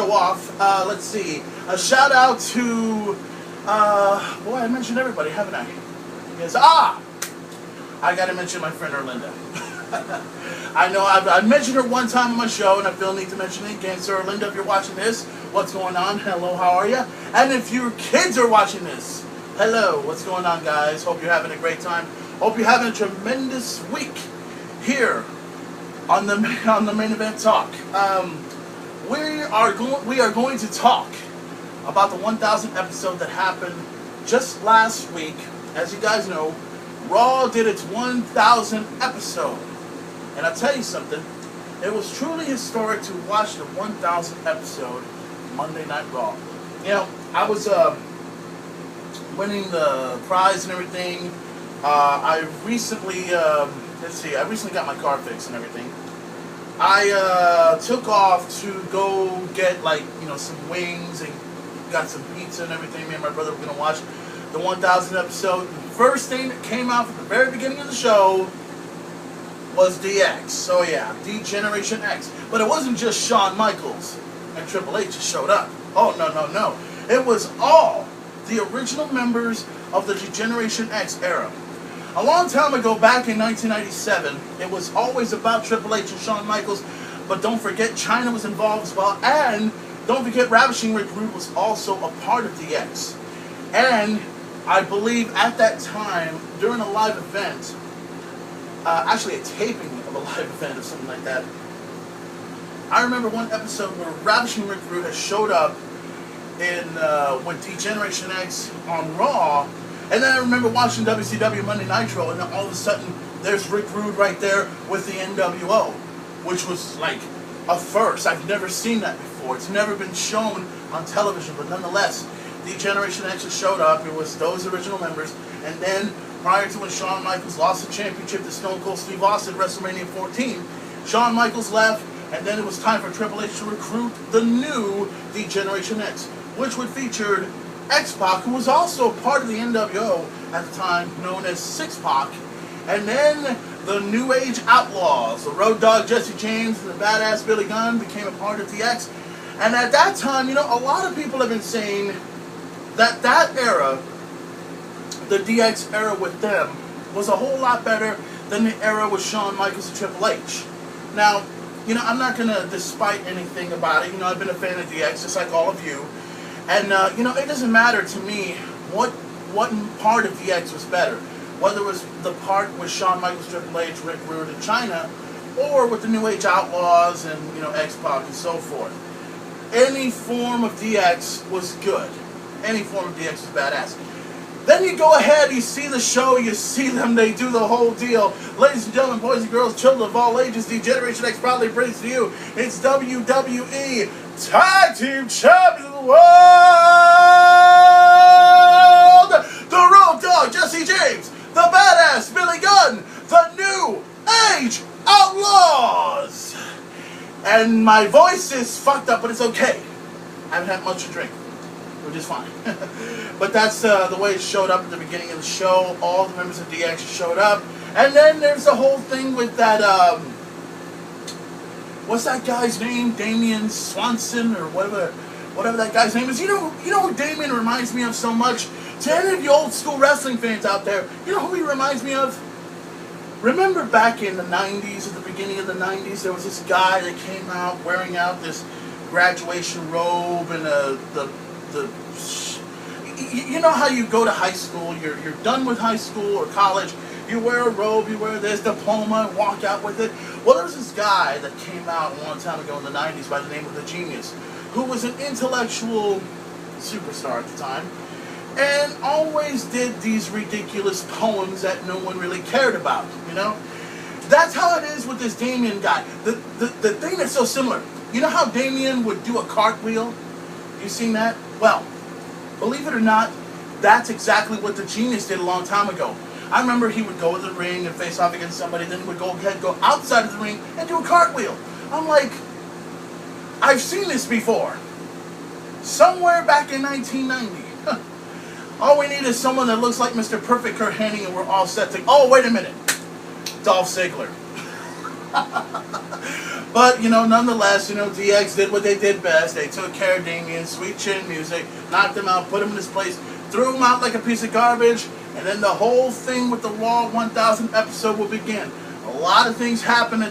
show off. Let's see. A shout out to, boy, I mentioned everybody, haven't I? Yes. I gotta mention my friend Erlinda. I know I mentioned her one time on my show, and I feel the need to mention it again. So Erlinda, if you're watching this, what's going on? Hello, how are you? And if your kids are watching this, hello, what's going on, guys? Hope you're having a great time. Hope you're having a tremendous week here on the main event talk. We are going to talk about the 1,000th episode that happened just last week. As you guys know, Raw did its 1,000th episode. And I'll tell you something, it was truly historic to watch the 1,000th episode Monday Night Raw. You know, I was winning the prize and everything. I recently, I recently got my car fixed and everything. I took off to go get, like, you know, some wings and got some pizza and everything. Me and my brother were going to watch the 1,000th episode. The first thing that came out from the very beginning of the show was DX. So yeah, D-Generation X. But it wasn't just Shawn Michaels and Triple H that showed up. Oh, no, no, no. It was all the original members of the D-Generation X era. A long time ago, back in 1997, it was always about Triple H and Shawn Michaels, but don't forget China was involved as well, and don't forget Ravishing Rick Rude was also a part of DX. And I believe at that time, during a live event, actually a taping of a live event or something like that, I remember one episode where Ravishing Rick Rude has showed up in with D-Generation X on Raw. And then I remember watching WCW Monday Nitro, and then all of a sudden, there's Rick Rude right there with the NWO, which was like a first. I've never seen that before. It's never been shown on television, but nonetheless, D-Generation X showed up. It was those original members. And then, prior to when Shawn Michaels lost the championship to Stone Cold Steve Austin at WrestleMania 14, Shawn Michaels left, and then it was time for Triple H to recruit the new D-Generation X, which would feature X-Pac, who was also part of the NWO at the time, known as Six-Pac, and then the New Age Outlaws, the Road Dogg Jesse James and the Badass Billy Gunn became a part of DX. And at that time, you know, a lot of people have been saying that that era, the DX era with them, was a whole lot better than the era with Shawn Michaels and Triple H. Now, you know, I'm not going to despite anything about it. You know, I've been a fan of DX, just like all of you. And, you know, it doesn't matter to me what part of DX was better. Whether it was the part with Shawn Michaels, Triple H, Rick Rude, and China, or with the New Age Outlaws and, you know, X-Pac and so forth. Any form of DX was good. Any form of DX was badass. Then you go ahead, you see the show, you see them, they do the whole deal. Ladies and gentlemen, boys and girls, children of all ages, D-Generation X proudly brings to you, it's WWE Tag Team Champions of the World! The Road Dogg Jesse James, the Badass Billy Gunn, the New Age Outlaws! And my voice is fucked up, but it's okay. I haven't had much to drink, which is fine. But that's the way it showed up at the beginning of the show. All the members of DX showed up. And then there's the whole thing with that, what's that guy's name? Damian Swanson or whatever that guy's name is. You know who Damian reminds me of so much? To any of you old school wrestling fans out there, you know who he reminds me of? Remember back in the 90s, at the beginning of the 90s, there was this guy that came out wearing out this graduation robe and you know how you go to high school, you're done with high school or college, you wear a robe, you wear this diploma and walk out with it. Well, there was this guy that came out a long time ago in the 90s by the name of The Genius, who was an intellectual superstar at the time, and always did these ridiculous poems that no one really cared about, you know? That's how it is with this Damian guy. The thing that's so similar, you know how Damian would do a cartwheel? You seen that? Well, believe it or not, that's exactly what The Genius did a long time ago. I remember he would go to the ring and face off against somebody, then he would go ahead and go outside of the ring and do a cartwheel. I'm like, I've seen this before. Somewhere back in 1990. All we need is someone that looks like Mr. Perfect Kurt Hennig and we're all set to... Oh, wait a minute. Dolph Ziggler. But, you know, nonetheless, you know, DX did what they did best. They took care of Damien, sweet chin music, knocked him out, put him in his place, threw him out like a piece of garbage, and then the whole thing with the Raw 1000 episode will begin. A lot of things happened